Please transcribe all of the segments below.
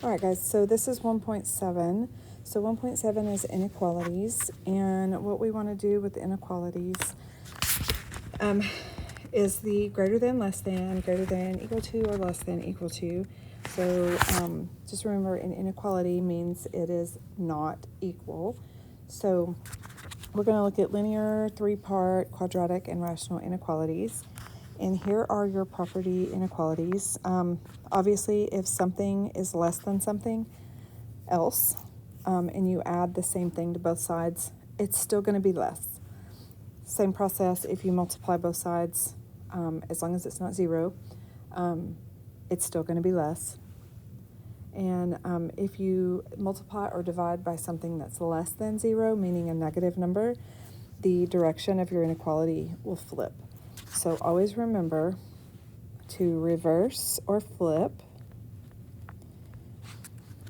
All right, guys, so this is 1.7. So 1.7 is inequalities, and what we want to do with the inequalities is the greater than, equal to, or less than, equal to. So just remember, an inequality means it is not equal. So we're going to look at linear, three-part, quadratic, and rational inequalities. And here are your property inequalities. Obviously, if something is less than something else, and you add the same thing to both sides, it's still going to be less. Same process if you multiply both sides, as long as it's not zero, it's still going to be less. And if you multiply or divide by something that's less than zero, meaning a negative number, the direction of your inequality will flip. So always remember to reverse or flip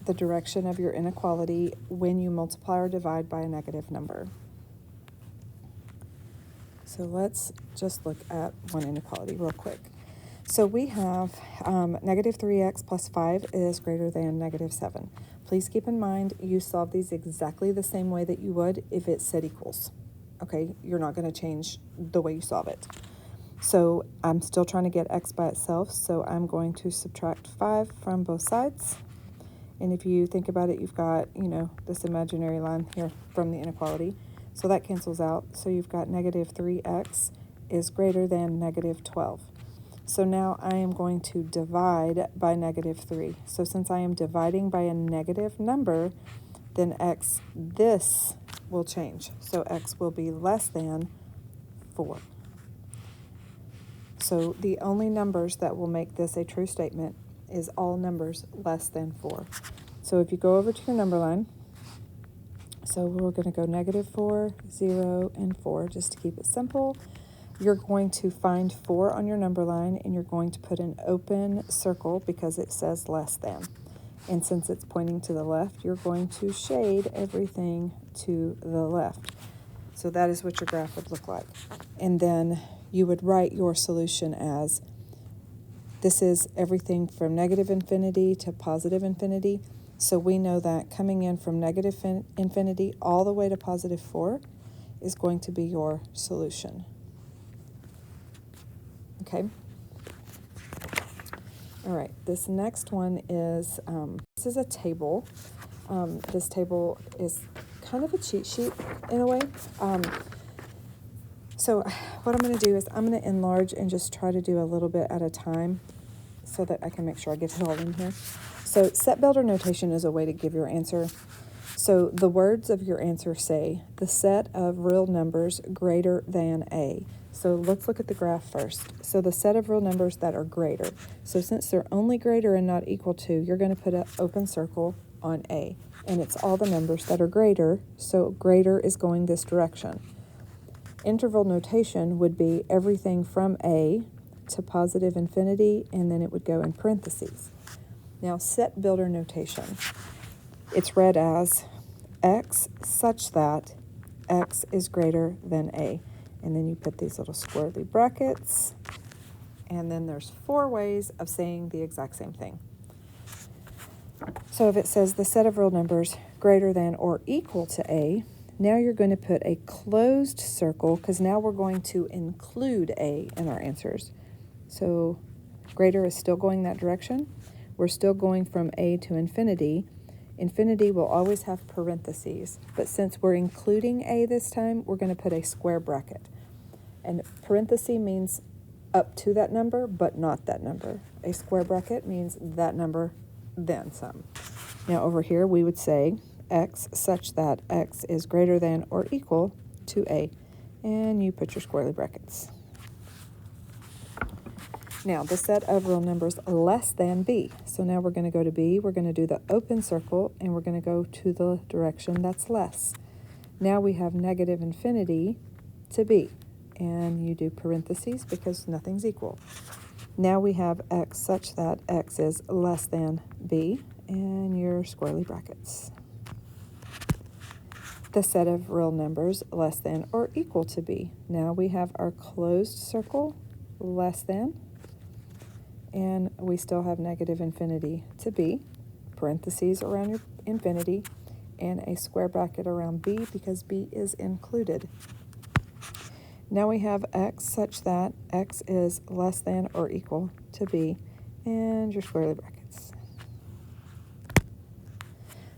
the direction of your inequality when you multiply or divide by a negative number. So let's just look at one inequality real quick. So we have negative 3x plus 5 is greater than negative 7. Please keep in mind you solve these exactly the same way that you would if it said equals. Okay, you're not going to change the way you solve it. So I'm still trying to get x by itself, so I'm going to subtract 5 from both sides. And if you think about it, you've got, this imaginary line here from the inequality. So that cancels out. So you've got negative 3x is greater than negative 12. So now I am going to divide by negative 3. So since I am dividing by a negative number, then this will change. So x will be less than 4. So the only numbers that will make this a true statement is all numbers less than 4. So if you go over to your number line, so we're going to go negative 4, 0, and 4 just to keep it simple. You're going to find 4 on your number line, and you're going to put an open circle because it says less than. And since it's pointing to the left, you're going to shade everything to the left. So that is what your graph would look like. And then you would write your solution as, this is everything from negative infinity to positive infinity. So we know that coming in from negative infinity all the way to positive 4 is going to be your solution. Okay? All right, this next one is, this is a table. This table is kind of a cheat sheet in a way. So what I'm going to do is I'm going to enlarge and just try to do a little bit at a time so that I can make sure I get it all in here. So set builder notation is a way to give your answer. So the words of your answer say the set of real numbers greater than A. So let's look at the graph first. So the set of real numbers that are greater. So since they're only greater and not equal to, you're going to put an open circle on A. And it's all the numbers that are greater, so greater is going this direction. Interval notation would be everything from A to positive infinity, and then it would go in parentheses. Now, set builder notation. It's read as x such that x is greater than A. And then you put these little squirrely brackets, and then there's 4 ways of saying the exact same thing. So if it says the set of real numbers greater than or equal to A, now you're going to put a closed circle because now we're going to include A in our answers. So greater is still going that direction. We're still going from A to infinity. Infinity will always have parentheses, but since we're including A this time, we're going to put a square bracket. And parenthesis means up to that number, but not that number. A square bracket means that number, then some. Now over here, we would say x such that x is greater than or equal to A. And you put your squarely brackets. Now, the set of real numbers less than B. So now we're going to go to B, we're going to do the open circle, and we're going to go to the direction that's less. Now we have negative infinity to B, and you do parentheses because nothing's equal. Now we have x such that x is less than B, and your squarely brackets. The set of real numbers less than or equal to B. Now we have our closed circle, less than, and we still have negative infinity to B. parentheses around your infinity, and a square bracket around b because b is included. Now we have x such that x is less than or equal to b, and your square brackets.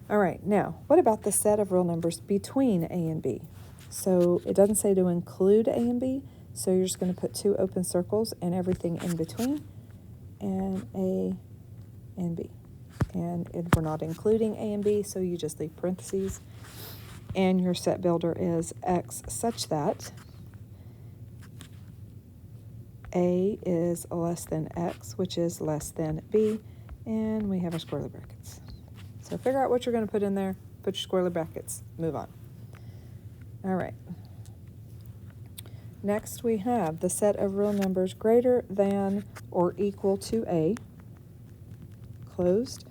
All right, now, what about the set of real numbers between a and b? So it doesn't say to include a and b, so you're just going to put two open circles and everything in between, and a and b. And we're not including a and b, so you just leave parentheses. And your set builder is x such that a is less than x, which is less than b, and we have our square brackets. So figure out what you're going to put in there, put your square brackets, move on. All right. Next we have the set of real numbers greater than or equal to a, closed,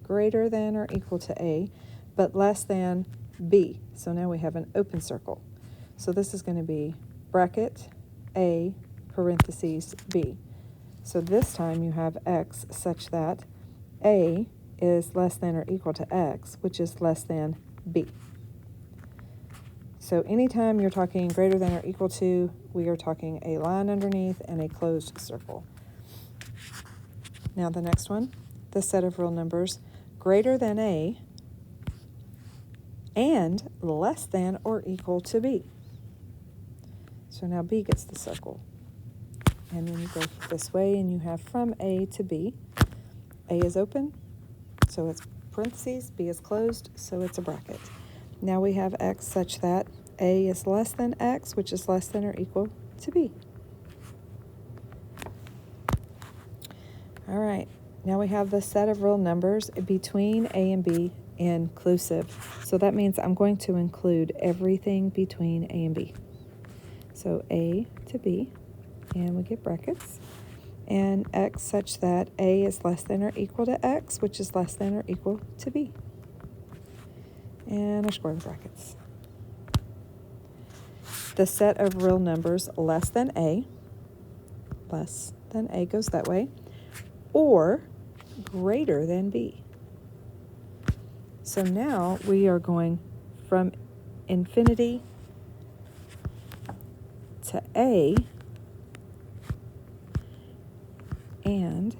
greater than or equal to a, but less than b. So now we have an open circle. So this is going to be bracket a, parentheses b. So this time you have x such that a is less than or equal to x, which is less than b. So anytime you're talking greater than or equal to, we are talking a line underneath and a closed circle. Now the next one, the set of real numbers greater than a and less than or equal to b. So now b gets the circle. And then you go this way and you have from a to b. A is open, so it's parentheses, b is closed, so it's a bracket. Now we have x such that a is less than x, which is less than or equal to b. All right, now we have the set of real numbers between a and b inclusive. So that means I'm going to include everything between a and b. So a to b, and we get brackets. And x such that a is less than or equal to x, which is less than or equal to b. And our square brackets. The set of real numbers less than a goes that way, or greater than b. So now we are going from infinity to a and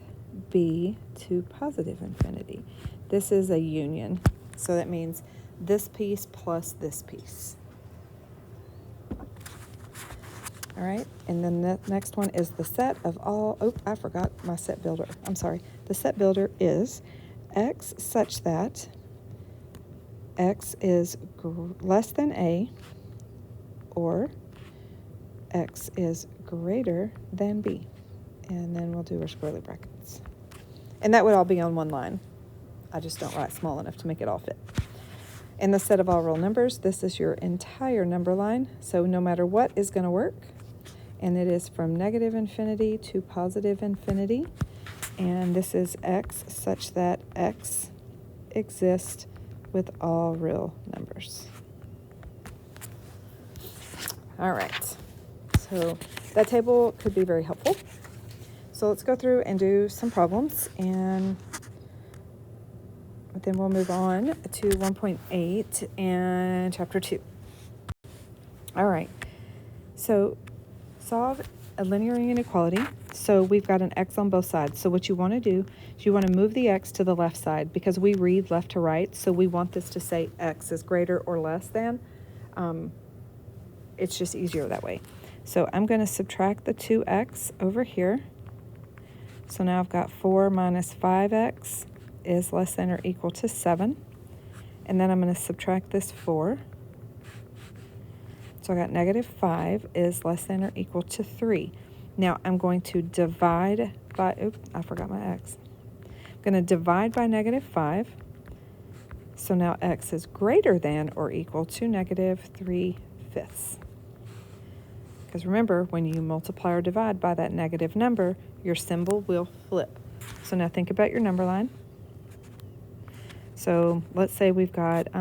b to positive infinity. This is a union, so that means this piece plus this piece. All right, and then the next one is the set of all, I forgot my set builder. I'm sorry. The set builder is x such that x is less than a, or x is greater than b. And then we'll do our square brackets. And that would all be on one line. I just don't write small enough to make it all fit. In the set of all real numbers, this is your entire number line. So no matter what is going to work. And it is from negative infinity to positive infinity. And this is x such that x exists with all real numbers. All right. So that table could be very helpful. So let's go through and do some problems, and then we'll move on to 1.8 and chapter 2. All right, so solve a linear inequality. So we've got an x on both sides. So what you want to do is you want to move the x to the left side, because we read left to right, so we want this to say x is greater or less than. It's just easier that way. So I'm going to subtract the 2x over here. So now I've got 4 minus 5x is less than or equal to 7. And then I'm going to subtract this 4. So I got negative 5 is less than or equal to 3. Now I'm going to divide by, oops, I forgot my x. I'm going to divide by negative 5. So now x is greater than or equal to negative 3/5. Because remember, when you multiply or divide by that negative number, your symbol will flip. So now think about your number line. So let's say we've got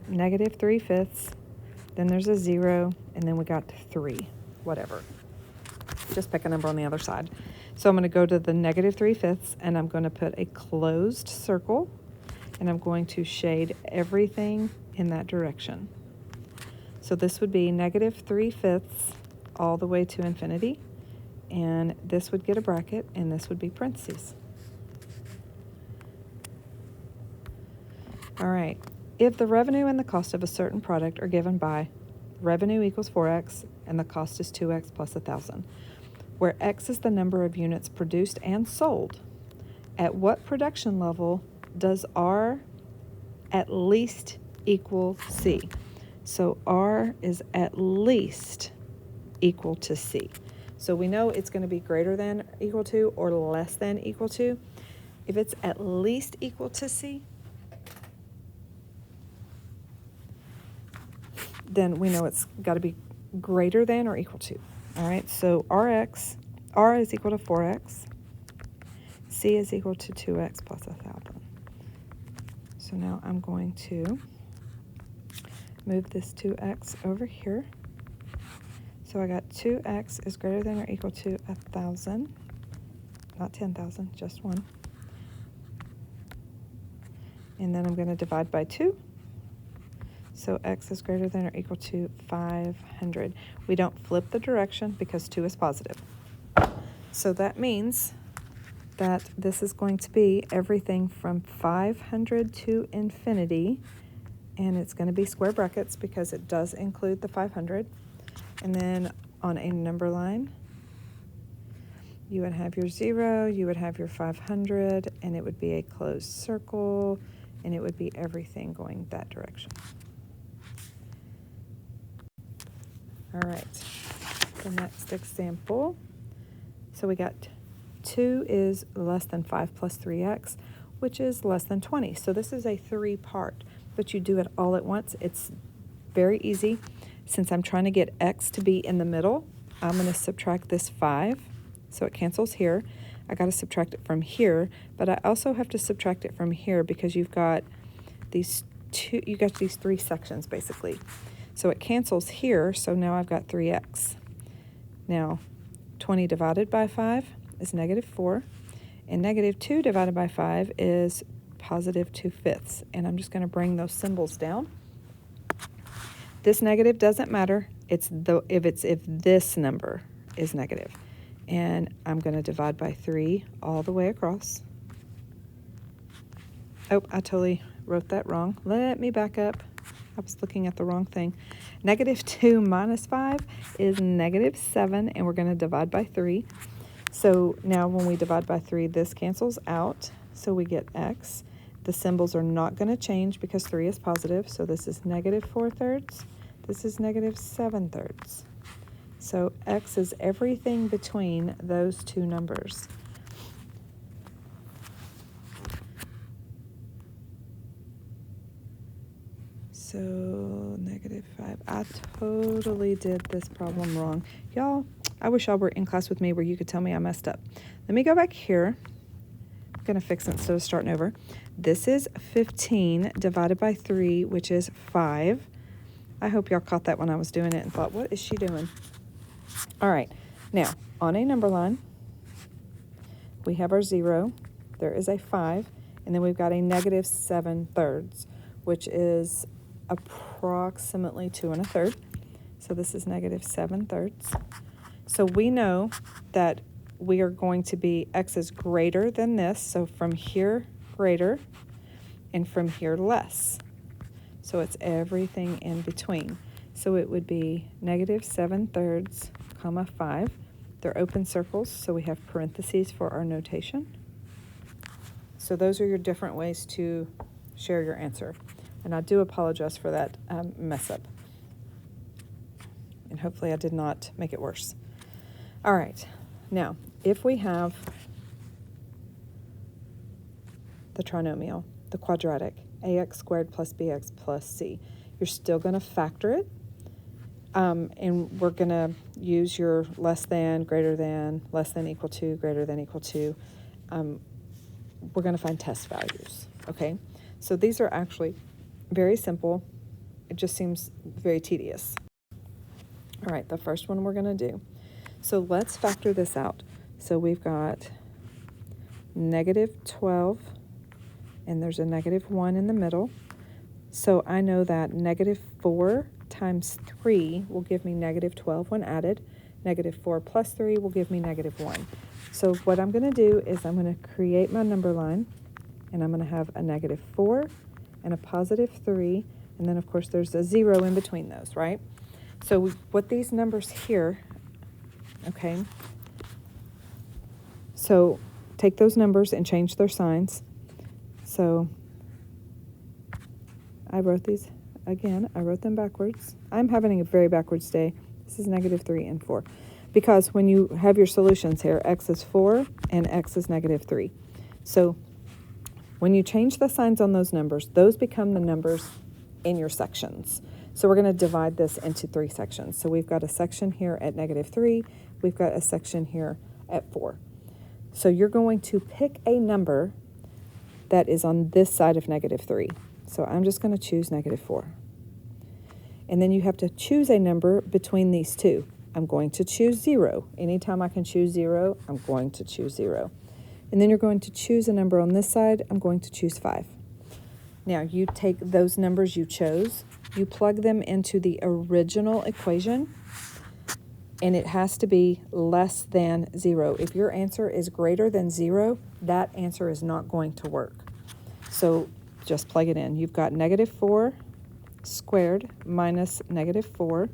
negative 3/5, then there's a 0, and then we got 3, whatever. Just pick a number on the other side. So I'm going to go to the negative 3/5, and I'm going to put a closed circle, and I'm going to shade everything in that direction. So this would be -3/5 all the way to infinity, and this would get a bracket, and this would be parentheses. All right, if the revenue and the cost of a certain product are given by revenue equals 4x and the cost is 2x plus 1,000, where x is the number of units produced and sold, at what production level does R at least equal C? So R is at least equal to C. So we know it's going to be greater than equal to or less than equal to. If it's at least equal to C, then we know it's got to be greater than or equal to. All right, so R is equal to 4x. C is equal to 2x plus 1,000. So now I'm going to move this 2x over here. So I got 2x is greater than or equal to 1,000, not 10,000, just 1. And then I'm going to divide by 2. So x is greater than or equal to 500. We don't flip the direction because 2 is positive. So that means that this is going to be everything from 500 to infinity, and it's going to be square brackets because it does include the 500. And then on a number line, you would have your 0, you would have your 500, and it would be a closed circle, and it would be everything going that direction. All right, the next example. So we got 2 is less than 5 plus 3x, which is less than 20. So this is a 3-part, but you do it all at once. It's very easy. Since I'm trying to get x to be in the middle, I'm going to subtract this 5, so it cancels here. I got to subtract it from here, but I also have to subtract it from here because you've got these 3 sections basically. So it cancels here, so now I've got 3x. Now, 20 divided by 5 is -4, and -2 divided by 5 is +2/5, and I'm just going to bring those symbols down. This negative doesn't matter. It's if this number is negative, and I'm going to divide by 3 all the way across. Oh, I totally wrote that wrong. Let me back up. I was looking at the wrong thing. -2 minus 5 is -7, and we're going to divide by 3. So now when we divide by 3, this cancels out, so we get x. The symbols are not going to change because 3 is positive, so this is -4/3. This is -7/3. So x is everything between those two numbers. So -5. I totally did this problem wrong. Y'all, I wish y'all were in class with me where you could tell me I messed up. Let me go back here. I'm going to fix it instead of starting over. This is 15 divided by 3, which is 5. I hope y'all caught that when I was doing it and thought, what is she doing? All right. Now, on a number line, we have our 0. There is a 5. And then we've got a -7/3, which is approximately 2 1/3. So this is -7/3. So we know that we are going to be, x is greater than this. So from here, greater, and from here, less. So it's everything in between. So it would be -7/3, comma 5. They're open circles, so we have parentheses for our notation. So those are your different ways to share your answer. And I do apologize for that mess up. And hopefully I did not make it worse. All right. Now, if we have the trinomial, the quadratic, ax squared plus bx plus c, you're still going to factor it. And we're going to use your less than, greater than, less than equal to, greater than equal to. We're going to find test values, okay? So these are actually very simple. It just seems very tedious. All right, the first one we're going to do. So let's factor this out. So we've got -12, and there's a -1 in the middle. So I know that -4 times 3 will give me -12 when added. -4 plus 3 will give me -1. So what I'm going to do is I'm going to create my number line, and I'm going to have a -4 and a +3, and then of course there's a 0 in between those, right? So what these numbers here, okay, so take those numbers and change their signs. So I wrote these, again, I wrote them backwards. I'm having a very backwards day. This is -3 and 4. Because when you have your solutions here, x is 4 and x is -3. So when you change the signs on those numbers, those become the numbers in your sections. So we're going to divide this into 3 sections. So we've got a section here at -3. We've got a section here at 4. So you're going to pick a number that is on this side of -3. So I'm just going to choose -4. And then you have to choose a number between these two. I'm going to choose 0. Anytime I can choose 0, I'm going to choose 0. And then you're going to choose a number on this side. I'm going to choose 5. Now you take those numbers you chose, you plug them into the original equation, and it has to be less than 0. If your answer is greater than 0, that answer is not going to work. So just plug it in. You've got -4 squared minus -4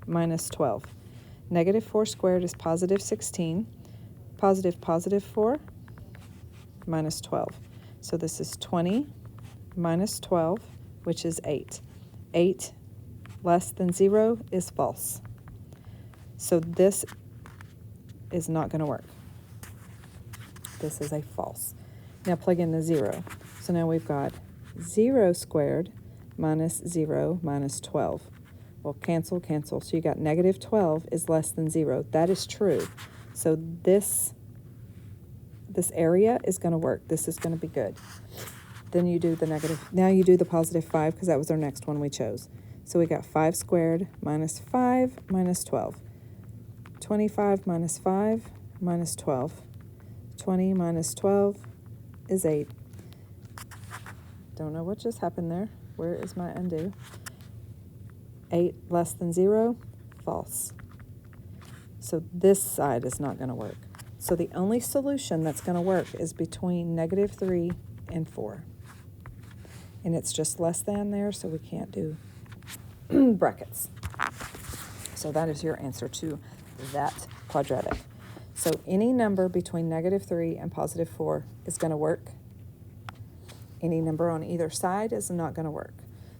minus 12. -4 squared is +16. +4 minus 12. So this is 20 minus 12, which is 8. 8 less than 0 is false. So this is not going to work. This is a false. Now plug in the 0. So now we've got 0 squared minus 0 minus 12. Well, cancel, cancel. So you got -12 is less than 0. That is true. So this area is going to work. This is going to be good. Then you do the negative. Now you do the +5 because that was our next one we chose. So we got 5 squared minus 5 minus 12. 25 minus 5 minus 12. 20 minus 12 is 8. Don't know what just happened there. Where is my undo? 8 less than 0, false. So this side is not going to work. So the only solution that's going to work is between -3 and 4. And it's just less than there, so we can't do brackets. So that is your answer to that quadratic. So any number between -3 and +4 is going to work. Any number on either side is not going to work.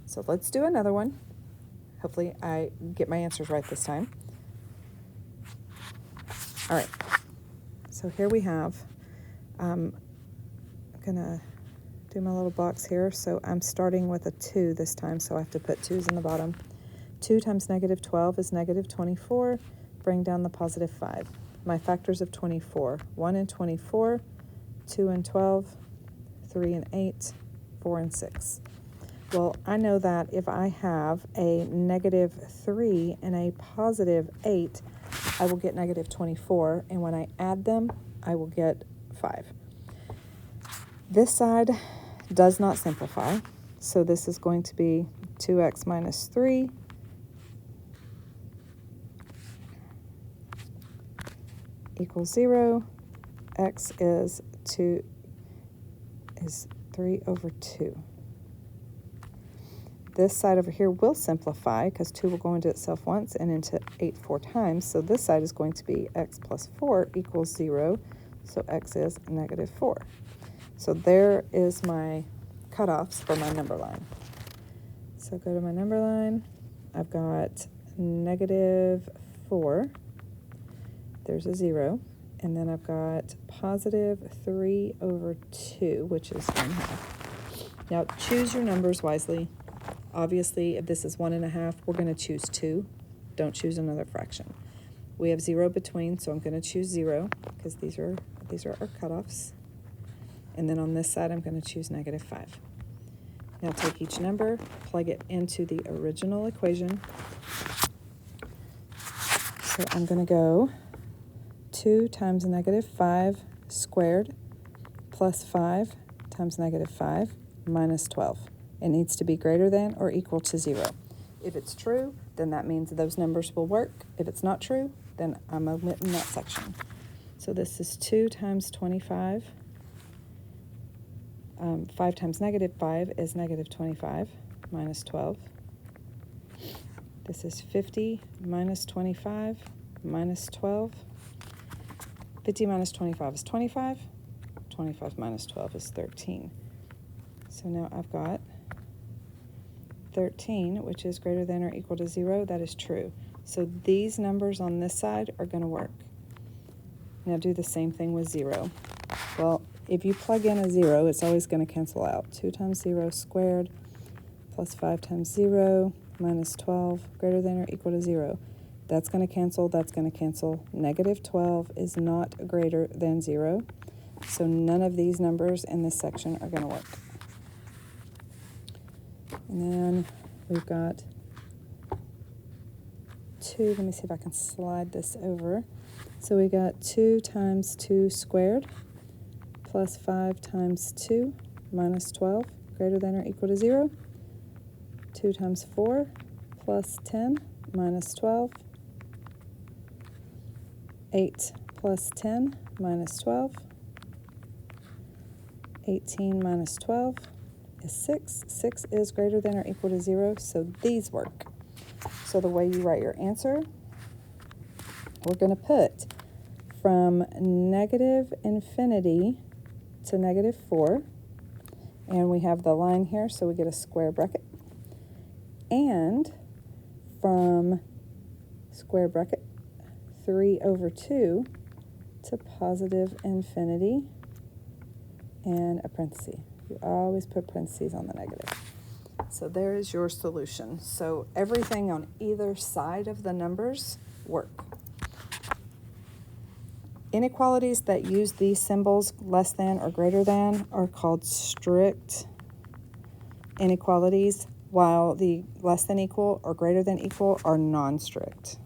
So let's do another one. Hopefully I get my answers right this time. All right. So here we have, I'm going to do my little box here. So I'm starting with a 2 this time, so I have to put 2's in the bottom. 2 times -12 is -24. Bring down the +5. My factors of 24, 1 and 24, 2 and 12, 3 and 8, 4 and 6. Well, I know that if I have a -3 and a +8, I will get -24, and when I add them, I will get 5. This side does not simplify, so this is going to be 2x minus 3 equals 0. X is 3 over 2. This side over here will simplify because 2 will go into itself once and into 8 4 times. So this side is going to be x plus 4 equals 0. So x is -4. So there is my cutoffs for my number line. So go to my number line. I've got -4. There's a 0. And then I've got +3 over 2, which is 1/2. Now choose your numbers wisely. Obviously, if this is 1/2, we're going to choose 2. Don't choose another fraction. We have 0 between, so I'm going to choose 0 because these are our cutoffs. And then on this side, I'm going to choose -5. Now take each number, plug it into the original equation. So I'm going to go 2 times -5 squared plus 5 times -5 minus 12. It needs to be greater than or equal to 0. If it's true, then that means those numbers will work. If it's not true, then I'm omitting that section. So this is 2 times 25. 5 times negative 5 is negative 25 minus 12. This is 50 minus 25 minus 12. 50 minus 25 is 25. 25 minus 12 is 13. So now I've got 13, which is greater than or equal to 0. That is true. So these numbers on this side are going to work. Now do the same thing with 0. Well, if you plug in a 0, it's always going to cancel out. 2 times 0 squared plus 5 times 0 minus 12 greater than or equal to 0. That's going to cancel. That's going to cancel. Negative 12 is not greater than 0. So none of these numbers in this section are going to work. And then we've got 2. Let me see if I can slide this over. So we got 2 times 2 squared plus 5 times 2 minus 12 greater than or equal to 0. 2 times 4 plus 10 minus 12. 8 plus 10 minus 12. 18 minus 12 is 6. 6 is greater than or equal to 0, so these work. So the way you write your answer, we're going to put from negative infinity to negative 4, and we have the line here, so we get a square bracket. And from square bracket 3 over 2 to positive infinity and a parenthesis. You always put parentheses on the negative. So there is your solution. So everything on either side of the numbers work. Inequalities that use these symbols, less than or greater than, are called strict inequalities, while the less than equal or greater than equal are non-strict.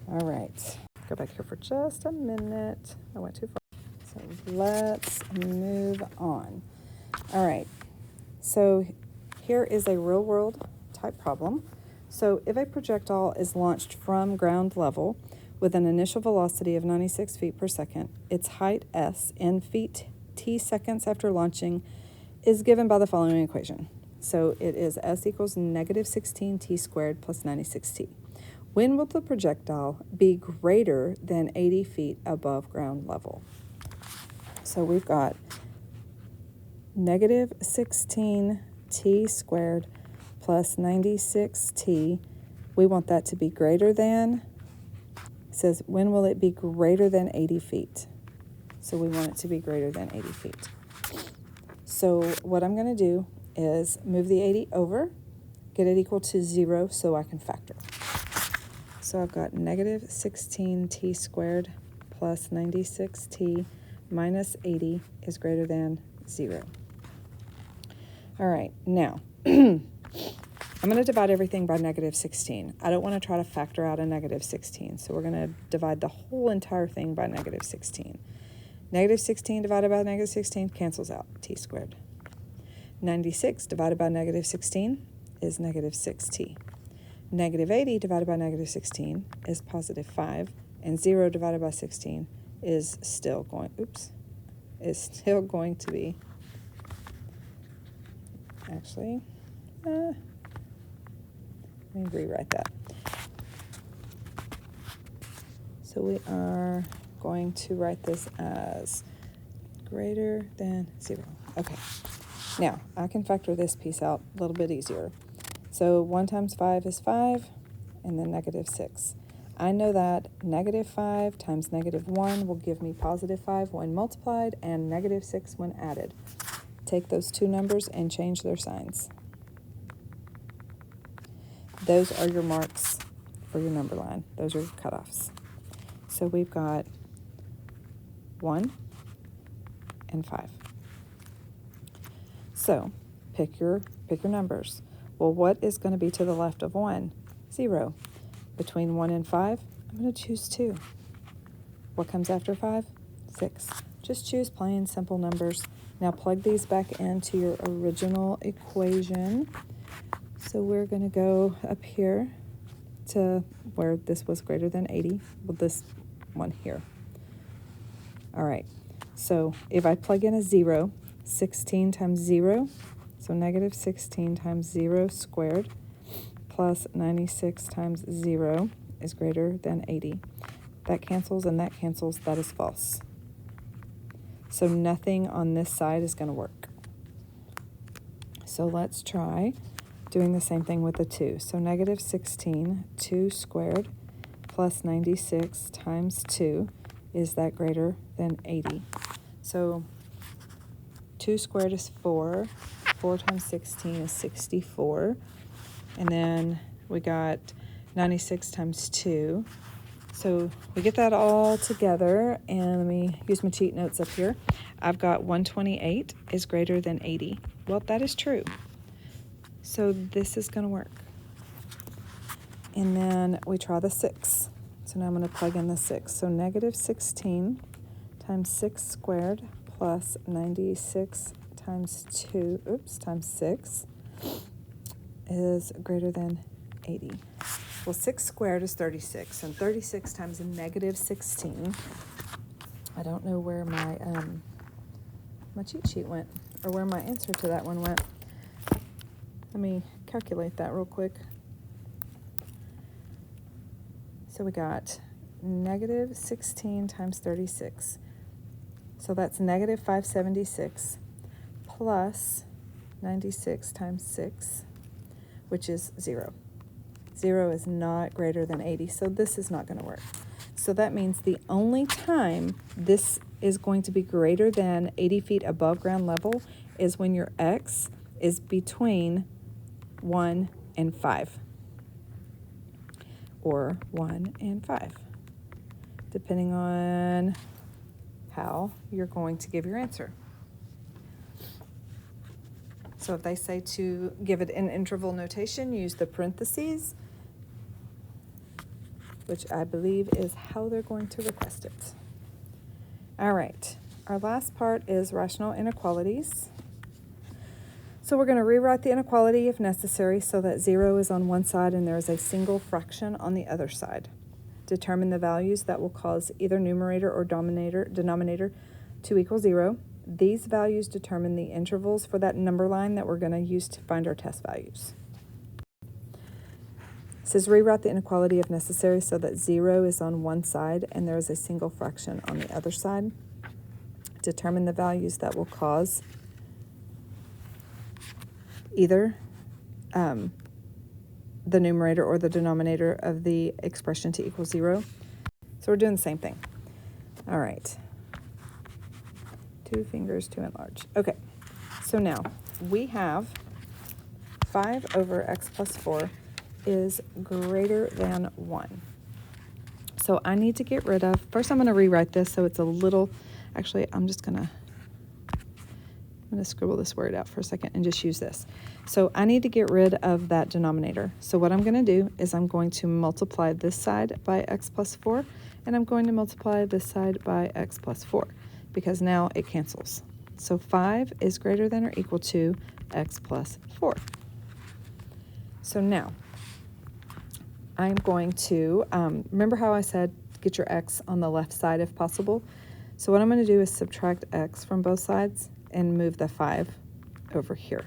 All right, go back here for just a minute. I went too far. So let's move on. All right, so here is a real world type problem. So if a projectile is launched from ground level with an initial velocity of 96 feet per second, its height s in feet t seconds after launching is given by the following equation. So it is s equals negative 16t squared plus 96t. When will the projectile be greater than 80 feet above ground level? So we've got negative 16t squared plus 96t. We want that to be greater than, it says, when will it be greater than 80 feet? So we want it to be greater than 80 feet. So what I'm going to do is move the 80 over, get it equal to 0 so I can factor. So I've got negative 16t squared plus 96t minus 80 is greater than 0. All right, now I'm going to divide everything by negative 16. I don't want to try to factor out a negative 16, so we're going to divide the whole entire thing by negative 16. Negative 16 divided by negative 16 cancels out, t squared. 96 divided by negative 16 is negative 6t. Negative 80 divided by negative 16 is positive 5, and 0 divided by 16 is still going, to be, actually, let me rewrite that. So we are going to write this as greater than 0. Okay, now I can factor this piece out a little bit easier. So 1 times 5 is 5, and then negative 6. I know that negative 5 times negative 1 will give me positive 5 when multiplied and negative 6 when added. Take those two numbers and change their signs. Those are your marks for your number line. Those are cutoffs. So we've got 1 and 5. So pick your numbers. Well, what is going to be to the left of 1? 0. Between 1 and 5, I'm going to choose 2. What comes after 5? 6. Just choose plain, simple numbers. Now plug these back into your original equation. So we're going to go up here to where this was greater than 80. Well, this one here. All right. So if I plug in a 0, 16 times 0, so negative 16 times 0 squared plus 96 times 0 is greater than 80. That cancels and that cancels. That is false. So nothing on this side is going to work. So let's try doing the same thing with the 2. So negative 16, 2 squared plus 96 times 2, is that greater than 80? So 2 squared is 4. 4 times 16 is 64. And then we got 96 times 2. So we get that all together, and let me use my cheat notes up here. I've got 128 is greater than 80. Well, that is true. So this is going to work. And then we try the 6. So now I'm going to plug in the 6. So negative 16 times 6 squared plus 96 times 2, times 6 is greater than 80. Well, 6 squared is 36, and 36 times a negative 16. I don't know where my my cheat sheet went, or where my answer to that one went. Let me calculate that real quick. So we got negative 16 times 36. So that's negative 576 plus 96 times 6, which is 0. 0 is not greater than 80, so this is not going to work. So that means the only time this is going to be greater than 80 feet above ground level is when your x is between 1 and 5. Or 1 and 5, depending on how you're going to give your answer. So if they say to give it in interval notation, use the parentheses, which I believe is how they're going to request it. All right, our last part is rational inequalities. So we're going to rewrite the inequality if necessary so that 0 is on one side and there is a single fraction on the other side. Determine the values that will cause either numerator or denominator to equal 0. These values determine the intervals for that number line that we're going to use to find our test values. It says rewrite the inequality if necessary so that 0 is on one side and there is a single fraction on the other side. Determine the values that will cause either the numerator or the denominator of the expression to equal 0. So we're doing the same thing. All right. 2 fingers to enlarge. Okay, so now we have 5 over x plus 4 is greater than 1. So I need to get rid of, first I'm going to rewrite this so it's a little, actually I'm going to scribble this word out for a second and just use this. So I need to get rid of that denominator. So what I'm going to do is I'm going to multiply this side by x plus 4, and I'm going to multiply this side by x plus 4, because now it cancels. So 5 is greater than or equal to x plus 4. So now I'm going to, remember how I said get your x on the left side if possible? So what I'm going to do is subtract x from both sides and move the 5 over here.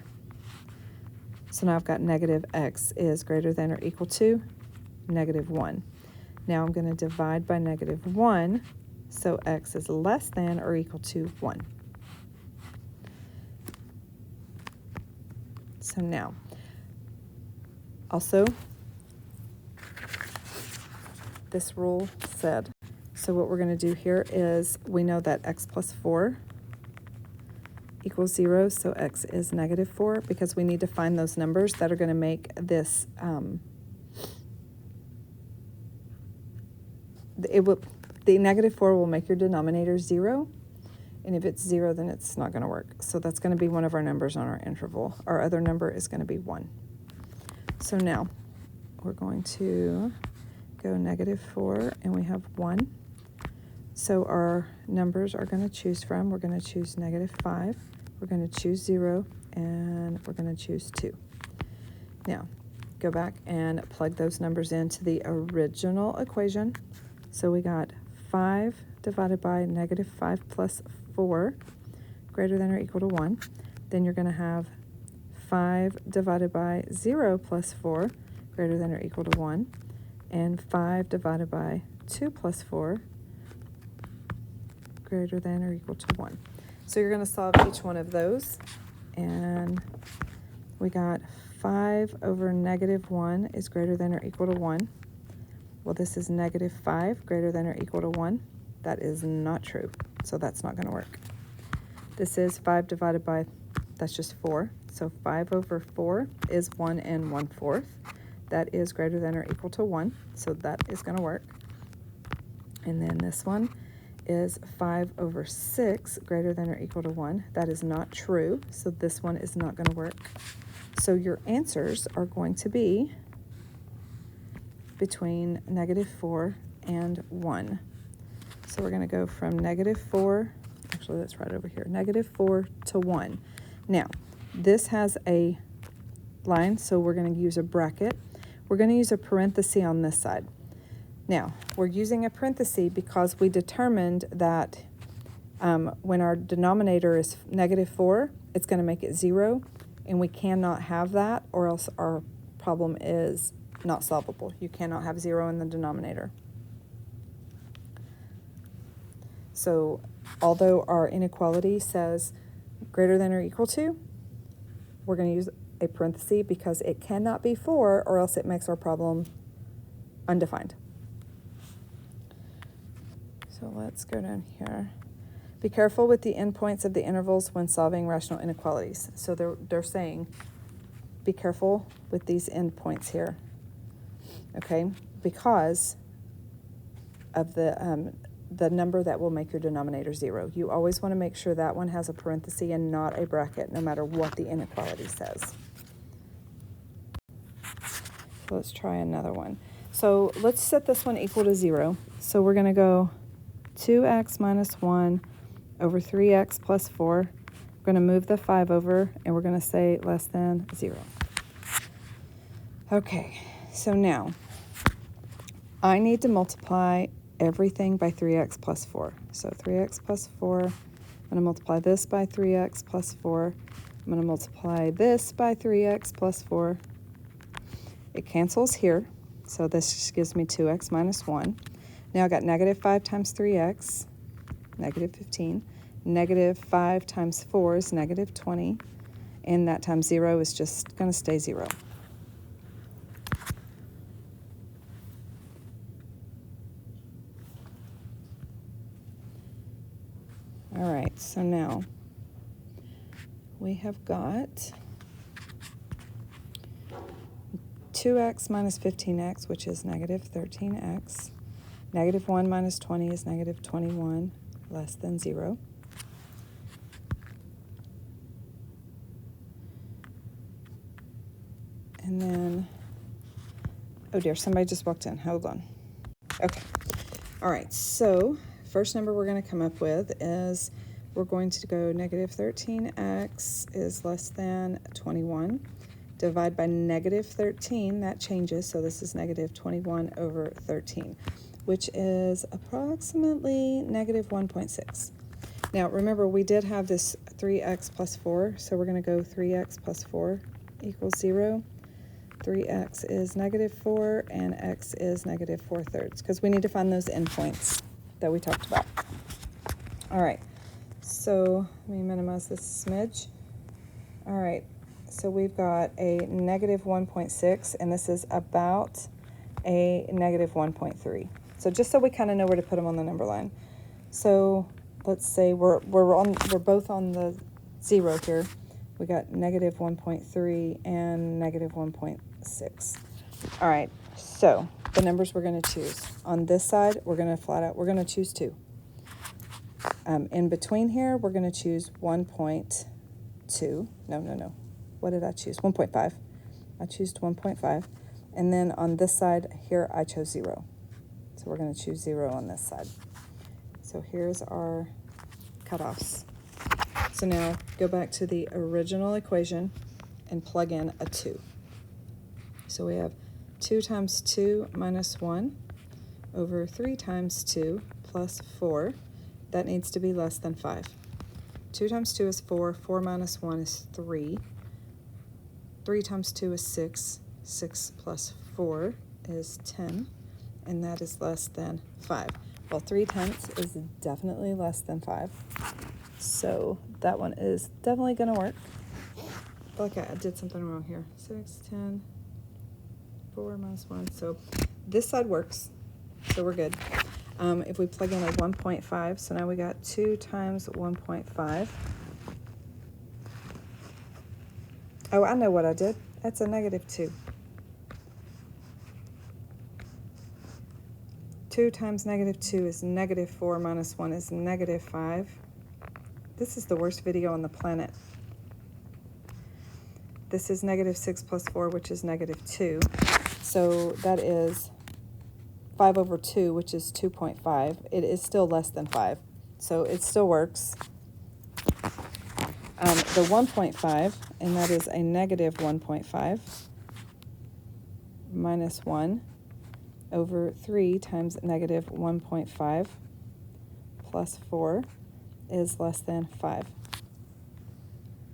So now I've got negative x is greater than or equal to negative 1. Now I'm going to divide by negative 1, so x is less than or equal to 1. So now, also, this rule said, so what we're going to do here is we know that x plus 4 equals 0, so x is negative 4, because we need to find those numbers that are going to make this, the negative 4 will make your denominator 0, and if it's 0, then it's not going to work. So that's going to be one of our numbers on our interval. Our other number is going to be 1. So now we're going to go -4, and we have 1. So our numbers are going to choose from, we're going to choose -5, we're going to choose 0, and we're going to choose 2. Now, go back and plug those numbers into the original equation. So we got 5 divided by -5 plus 4 greater than or equal to 1. Then you're going to have 5 divided by 0 plus 4 greater than or equal to 1. And 5 divided by 2 plus 4 greater than or equal to 1. So you're going to solve each one of those. And we got 5 over -1 is greater than or equal to 1. Well, this is -5 greater than or equal to 1. That is not true, so that's not going to work. This is 5 divided by, that's just 4. So 5 over 4 is 1 1/4. That is greater than or equal to 1, so that is going to work. And then this one is 5 over 6 greater than or equal to 1. That is not true, so this one is not going to work. So your answers are going to be between -4 and 1. So we're going to go from -4, actually that's right over here, -4 to 1. Now, this has a line, so we're going to use a bracket. We're going to use a parenthesis on this side. Now, we're using a parenthesis because we determined that when our denominator is -4, it's going to make it 0, and we cannot have that, or else our problem is not solvable. You cannot have 0 in the denominator. So, although our inequality says greater than or equal to, we're going to use a parenthesis because it cannot be 4, or else it makes our problem undefined. So let's go down here. Be careful with the endpoints of the intervals when solving rational inequalities. So they're saying, be careful with these endpoints here, okay? Because of the number that will make your denominator 0. You always want to make sure that one has a parenthesis and not a bracket, no matter what the inequality says. So let's try another one. So let's set this one equal to 0. So we're going to go 2x minus 1 over 3x plus 4. We're going to move the 5 over, and we're going to say less than 0. Okay, so now I need to multiply everything by 3x plus 4. So 3x plus 4, I'm going to multiply this by 3x plus 4. I'm going to multiply this by 3x plus 4. It cancels here, so this just gives me 2x minus 1. Now I got -5 times 3x, -15. -5 times 4 is -20. And that times 0 is just going to stay 0. All right, so now we have got 2x minus 15x, which is -13x. -1 minus 20 is -21, less than 0. And then, oh dear, somebody just walked in. Hold on. Okay. All right, so first number we're going to come up with is we're going to go -13x is less than 21. Divide by -13, that changes, so this is -21 over 13, which is approximately -1.6. Now, remember, we did have this 3x plus 4, so we're going to go 3x plus 4 equals 0. 3x is -4, and x is -4/3, because we need to find those endpoints that we talked about. All right, so let me minimize this smidge. All right, so we've got a -1.6, and this is about a -1.3. So just so we kind of know where to put them on the number line. So let's say we're both on the 0 here. We got -1.3 and -1.6. All right, so the numbers we're going to choose. On this side, we're going to choose 2. In between here, we're going to choose 1.2. No. What did I choose? 1.5. I choose 1.5. And then on this side here, I chose 0. So we're going to choose 0 on this side. So here's our cutoffs. So now go back to the original equation and plug in a 2. So we have 2 times 2 minus 1 over 3 times 2 plus 4. That needs to be less than 5. 2 times 2 is 4. 4 minus 1 is 3. 3 times 2 is 6. 6 plus 4 is 10. And that is less than 5. Well, 3/10 is definitely less than 5. So that one is definitely going to work. I feel like I did something wrong here. 6, 10, 4 minus 1. So this side works. So we're good. If we plug in a 1.5, so now we got 2 times 1.5. Oh, I know what I did. That's a -2. 2 times -2 is -4 minus 1 is -5. This is the worst video on the planet. This is -6 plus 4, which is -2. So that is 5 over 2, which is 2.5. It is still less than 5. So it still works. The 1.5, and that is a -1.5 minus 1 over 3 times -1.5 plus 4 is less than 5.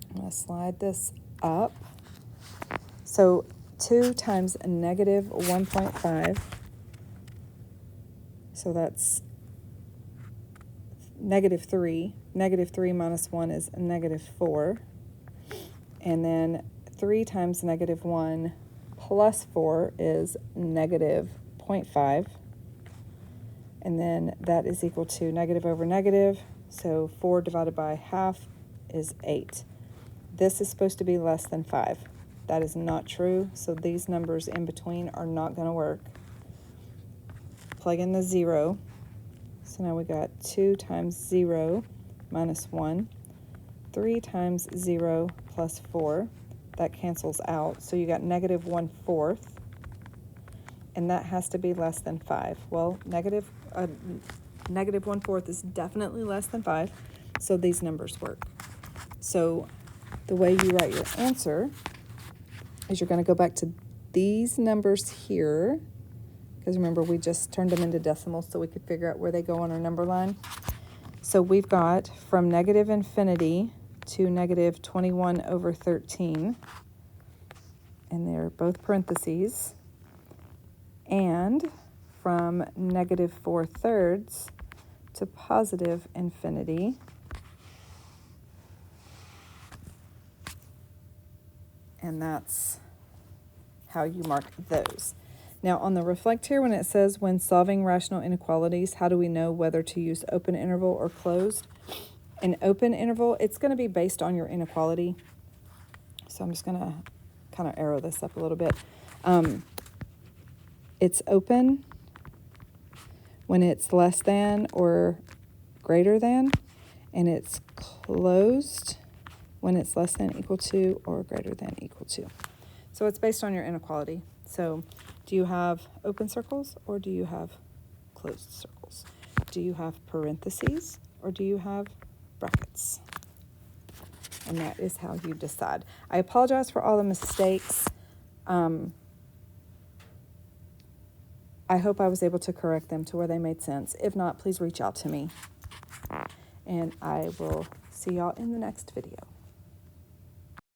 I'm going to slide this up. So 2 times -1.5, so that's -3. -3 minus 1 is -4. And then 3 times -1 plus 4 is -0.5. And then that is equal to negative over negative. So 4 divided by half is 8. This is supposed to be less than 5. That is not true. So these numbers in between are not going to work. Plug in the 0. So now we got 2 times 0 minus 1. 3 times 0 plus 4. That cancels out. So you got -1/4. And that has to be less than 5. Well, -1/4 is definitely less than 5. So these numbers work. So the way you write your answer is you're going to go back to these numbers here. Because remember, we just turned them into decimals so we could figure out where they go on our number line. So we've got from -infinity to -21 over 13. And they're both parentheses. And from -4/3 to positive infinity. And that's how you mark those. Now on the reflect here, when it says when solving rational inequalities, how do we know whether to use open interval or closed? An open interval, it's going to be based on your inequality. So I'm just going to kind of arrow this up a little bit. It's open when it's less than or greater than, and it's closed when it's less than, equal to, or greater than, equal to. So it's based on your inequality. So do you have open circles or do you have closed circles? Do you have parentheses or do you have brackets? And that is how you decide. I apologize for all the mistakes. I hope I was able to correct them to where they made sense. If not, please reach out to me. And I will see y'all in the next video.